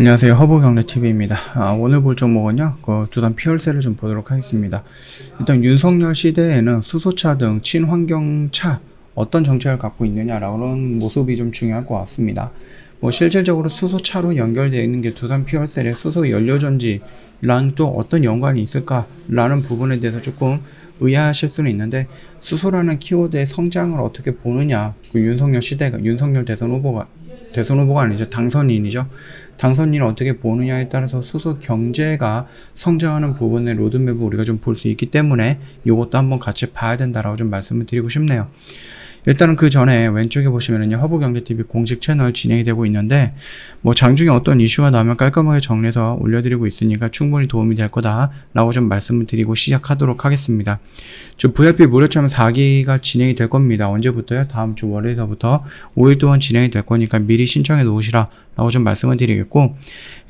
안녕하세요. 허브경제TV입니다. 오늘 볼 종목은요, 두산 피월세를 좀 보도록 하겠습니다. 일단 윤석열 시대에는 수소차 등 친환경차 어떤 정책을 갖고 있느냐라는 모습이 좀 중요할 것 같습니다. 실질적으로 수소차로 연결되어 있는 게 두산 피월셀의 수소 연료전지랑 또 어떤 연관이 있을까라는 부분에 대해서 조금 의아하실 수는 있는데, 수소라는 키워드의 성장을 어떻게 보느냐, 윤석열 대선 후보가 아니죠. 당선인이죠. 당선인을 어떻게 보느냐에 따라서 수소 경제가 성장하는 부분의 로드맵을 우리가 좀 볼 수 있기 때문에 이것도 한번 같이 봐야 된다라고 좀 말씀을 드리고 싶네요. 일단은 그 전에 왼쪽에 보시면은요, 허브경제TV 공식 채널 진행이 되고 있는데, 장중에 어떤 이슈가 나오면 깔끔하게 정리해서 올려드리고 있으니까 충분히 도움이 될 거다라고 좀 말씀을 드리고 시작하도록 하겠습니다. VIP 무료 체험 4기가 진행이 될 겁니다. 언제부터요? 다음 주 월요일서부터 5일 동안 진행이 될 거니까 미리 신청해 놓으시라라고 좀 말씀을 드리겠고,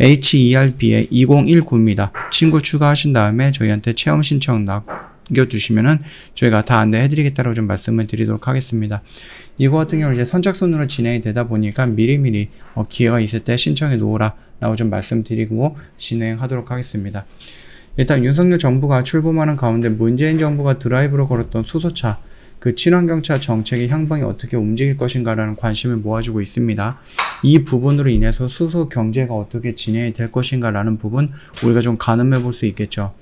HERB의 2019입니다. 친구 추가하신 다음에 저희한테 체험 신청 남겨주시면은 저희가 다 안내해드리겠다라고 좀 말씀을 드리도록 하겠습니다. 이거 같은 경우는 이제 선착순으로 진행이 되다 보니까 미리미리 기회가 있을 때 신청해 놓으라라고 좀 말씀드리고 진행하도록 하겠습니다. 일단 윤석열 정부가 출범하는 가운데 문재인 정부가 드라이브로 걸었던 수소차, 그 친환경차 정책의 향방이 어떻게 움직일 것인가라는 관심을 모아주고 있습니다. 이 부분으로 인해서 수소 경제가 어떻게 진행이 될 것인가라는 부분 우리가 좀 가늠해 볼 수 있겠죠.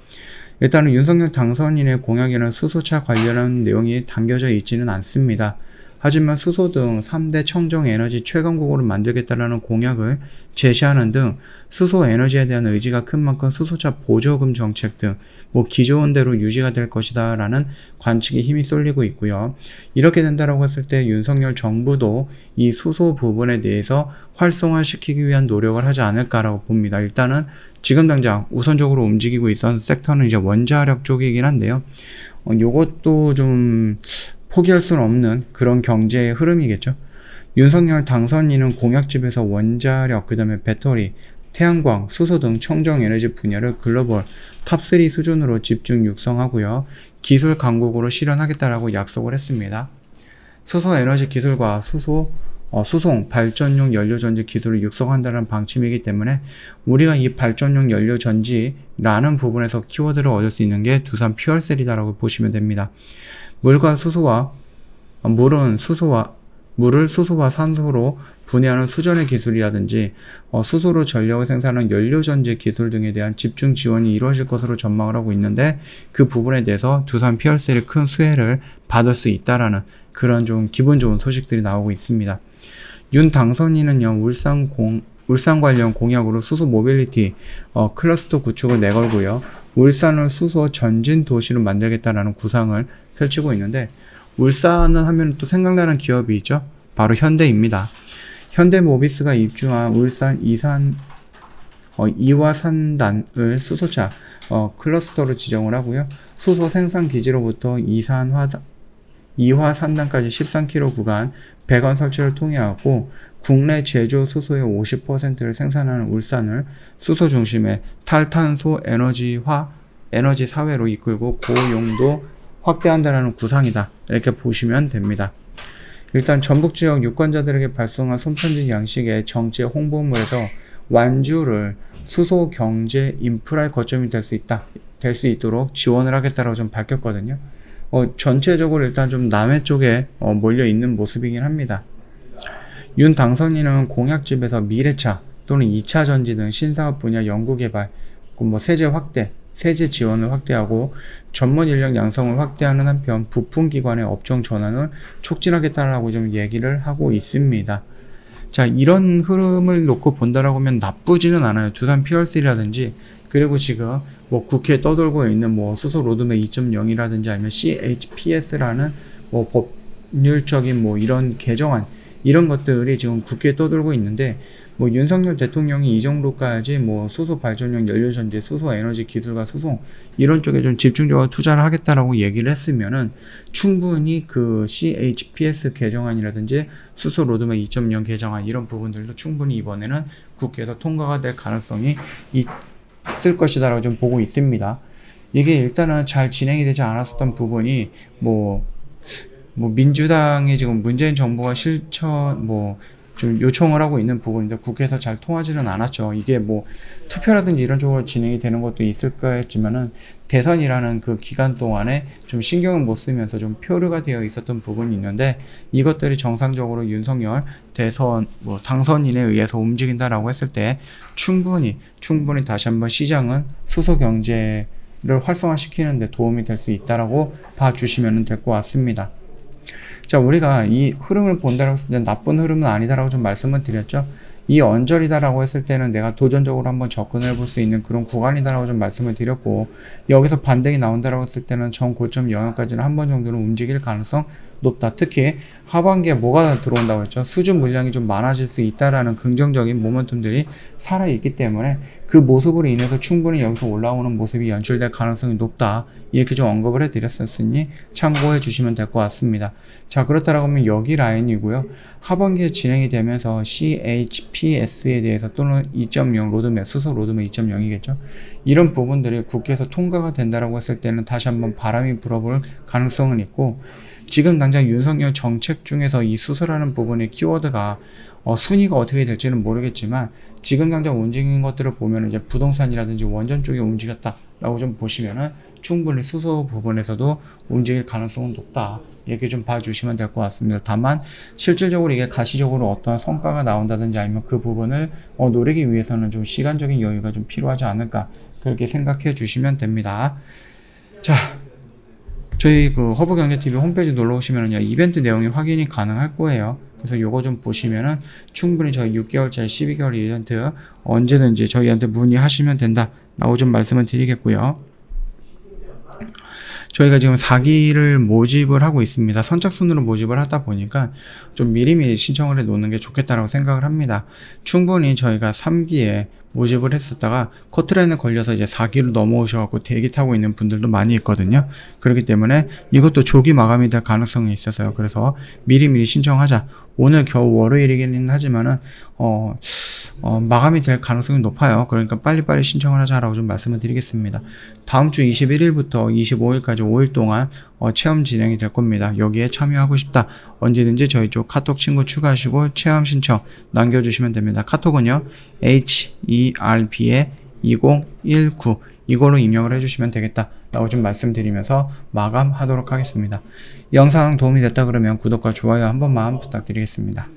일단은 윤석열 당선인의 공약에는 수소차 관련한 내용이 담겨져 있지는 않습니다. 하지만 수소 등 3대 청정에너지 최강국으로 만들겠다라는 공약을 제시하는 등 수소 에너지에 대한 의지가 큰 만큼 수소차 보조금 정책 등 기존 대로 유지가 될 것이다 라는 관측에 힘이 쏠리고 있고요. 이렇게 된다라고 했을 때 윤석열 정부도 이 수소 부분에 대해서 활성화시키기 위한 노력을 하지 않을까라고 봅니다. 일단은 지금 당장 우선적으로 움직이고 있던 섹터는 이제 원자력 쪽이긴 한데요. 요것도 좀 포기할 수는 없는 그런 경제의 흐름이겠죠. 윤석열 당선인은 공약집에서 원자력, 그 다음에 배터리, 태양광, 수소 등 청정에너지 분야를 글로벌 탑3 수준으로 집중 육성하고요. 기술 강국으로 실현하겠다라고 약속을 했습니다. 수소 에너지 기술과 수송, 발전용 연료전지 기술을 육성한다는 방침이기 때문에 우리가 이 발전용 연료전지라는 부분에서 키워드를 얻을 수 있는 게 두산 퓨얼셀이다라고 보시면 됩니다. 물을 수소와 산소로 분해하는 수전의 기술이라든지 수소로 전력을 생산하는 연료전지 기술 등에 대한 집중 지원이 이루어질 것으로 전망을 하고 있는데, 그 부분에 대해서 두산 퓨얼셀이 큰 수혜를 받을 수 있다라는 그런 좀 기분 좋은 소식들이 나오고 있습니다. 윤 당선인은요, 울산 관련 공약으로 수소 모빌리티 클러스터 구축을 내걸고요. 울산을 수소 전진 도시로 만들겠다라는 구상을 펼치고 있는데, 울산을 하면 또 생각나는 기업이 있죠. 바로 현대입니다. 현대모비스가 입주한 울산 이화산단을 수소차 클러스터로 지정을 하고요. 수소 생산 기지로부터 이화산단까지 13km 구간 배관 설치를 통해 하고, 국내 제조 수소의 50%를 생산하는 울산을 수소 중심의 탈탄소 에너지 사회로 이끌고 고용도 확대한다는 구상이다, 이렇게 보시면 됩니다. 일단 전북지역 유권자들에게 발송한 손편지 양식의 정치 홍보물에서 완주를 수소 경제 인프라의 거점이 될 수 있도록 지원을 하겠다라고 좀 밝혔거든요. 전체적으로 일단 좀 남해 쪽에 몰려 있는 모습이긴 합니다. 윤 당선인은 공약집에서 미래차 또는 2차 전지 등 신사업 분야 연구개발, 세제 지원을 확대하고 전문 인력 양성을 확대하는 한편 부품기관의 업종 전환을 촉진하겠다라고 좀 얘기를 하고 있습니다. 자, 이런 흐름을 놓고 본다라고 하면 나쁘지는 않아요. 두산 퓨얼셀이라든지, 그리고 지금 국회에 떠돌고 있는 수소 로드맵 2.0이라든지 아니면 CHPS라는 법률적인 이런 개정안, 이런 것들이 지금 국회에 떠돌고 있는데, 윤석열 대통령이 이 정도까지 수소 발전용 연료전지, 수소 에너지 기술과 수송 이런 쪽에 좀 집중적으로 투자를 하겠다라고 얘기를 했으면은 충분히 그 CHPS 개정안이라든지 수소 로드맵 2.0 개정안 이런 부분들도 충분히 이번에는 국회에서 통과가 될 가능성이 있을 것이다라고 좀 보고 있습니다. 이게 일단은 잘 진행이 되지 않았었던 부분이 민주당이 지금 문재인 정부가 좀 요청을 하고 있는 부분인데 국회에서 잘 통하지는 않았죠. 이게 뭐 투표라든지 이런 쪽으로 진행이 되는 것도 있을 거였지만은 대선이라는 그 기간 동안에 좀 신경을 못 쓰면서 좀 표류가 되어 있었던 부분이 있는데 이것들이 정상적으로 윤석열 대선 뭐 당선인에 의해서 움직인다라고 했을 때 충분히 다시 한번 시장은 수소 경제를 활성화시키는 데 도움이 될 수 있다라고 봐주시면 될 것 같습니다. 자, 우리가 이 흐름을 본다라고 했을 때 나쁜 흐름은 아니다라고 좀 말씀을 드렸죠. 이 언저리다라고 했을 때는 내가 도전적으로 한번 접근해 볼 수 있는 그런 구간이다라고 좀 말씀을 드렸고, 여기서 반등이 나온다라고 했을 때는 전 고점 영역까지는 한 번 정도는 움직일 가능성 높다. 특히 하반기에 뭐가 들어온다고 했죠? 수준 물량이 좀 많아질 수 있다라는 긍정적인 모멘텀들이 살아있기 때문에 그 모습으로 인해서 충분히 여기서 올라오는 모습이 연출될 가능성이 높다. 이렇게 좀 언급을 해드렸었으니 참고해 주시면 될 것 같습니다. 자, 그렇다라고 하면 여기 라인이고요. 하반기에 진행이 되면서 CHPS에 대해서 또는 2.0 로드맵, 수소 로드맵 2.0이겠죠. 이런 부분들이 국회에서 통과가 된다라고 했을 때는 다시 한번 바람이 불어볼 가능성은 있고, 지금 당장 윤석열 정책 중에서 이 수소라는 부분의 키워드가 순위가 어떻게 될지는 모르겠지만 지금 당장 움직인 것들을 보면 이제 부동산이라든지 원전 쪽에 움직였다라고 좀 보시면은 충분히 수소 부분에서도 움직일 가능성은 높다. 이렇게 좀 봐주시면 될 것 같습니다. 다만 실질적으로 이게 가시적으로 어떤 성과가 나온다든지 아니면 그 부분을 노리기 위해서는 좀 시간적인 여유가 좀 필요하지 않을까 그렇게 생각해 주시면 됩니다. 자, 저희 그 허브경제TV 홈페이지 놀러 오시면은요, 이벤트 내용이 확인이 가능할 거예요. 그래서 요거 좀 보시면은 충분히 저희 6개월짜리 12개월 이벤트 언제든지 저희한테 문의하시면 된다. 라고 좀 말씀을 드리겠고요. 저희가 지금 4기를 모집을 하고 있습니다. 선착순으로 모집을 하다 보니까 좀 미리미리 신청을 해 놓는 게 좋겠다라고 생각을 합니다. 충분히 저희가 3기에 모집을 했었다가 커트라인에 걸려서 이제 4기로 넘어오셔갖고 대기 타고 있는 분들도 많이 있거든요. 그렇기 때문에 이것도 조기 마감이 될 가능성이 있어서요. 그래서 미리미리 신청하자. 오늘 겨우 월요일이긴 하지만은 마감이 될 가능성이 높아요. 그러니까 빨리빨리 신청을 하자라고 좀 말씀을 드리겠습니다. 다음 주 21일부터 25일까지 5일 동안 체험 진행이 될 겁니다. 여기에 참여하고 싶다. 언제든지 저희 쪽 카톡 친구 추가하시고 체험 신청 남겨주시면 됩니다. 카톡은요, HERP에 2019 이걸로 입력을 해주시면 되겠다 라고 좀 말씀드리면서 마감하도록 하겠습니다. 영상 도움이 됐다 그러면 구독과 좋아요 한 번만 부탁드리겠습니다.